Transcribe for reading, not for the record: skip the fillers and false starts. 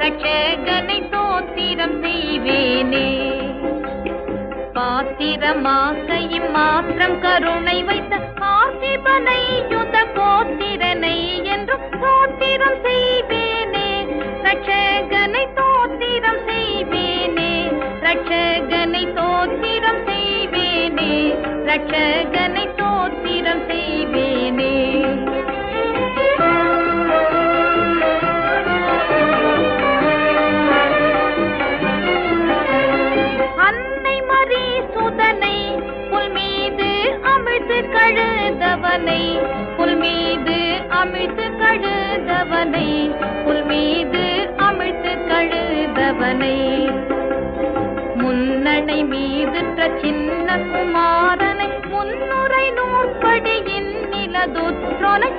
ரட்சகனை தோத்திரம் செய்வேனே. பாத்திரமாக இம்மாத்திரம் கருணை வைத்த பார்த்திபனை யுத கோத்திரனை என்றும் தோத்திரம் செய்வேனே. ரட்சகனை தோத்திரம் செய்வேனே. ரட்சகனை தோத்திரம் செய்வேனே. ரட்சகனை தோத்திரம் செய்வேனே. அன்னை மரி சுதனை புல் மீது அமிழ்த்து கழுதவனை. புல் மீது அமிழ்த்து கழுதவனை. புல் மீது அமிழ்த்து கழுதவனை. முன்னணை மீது சின்ன குமாரனை முன்னுரை நூற்படியின் நிலதுற்றோனை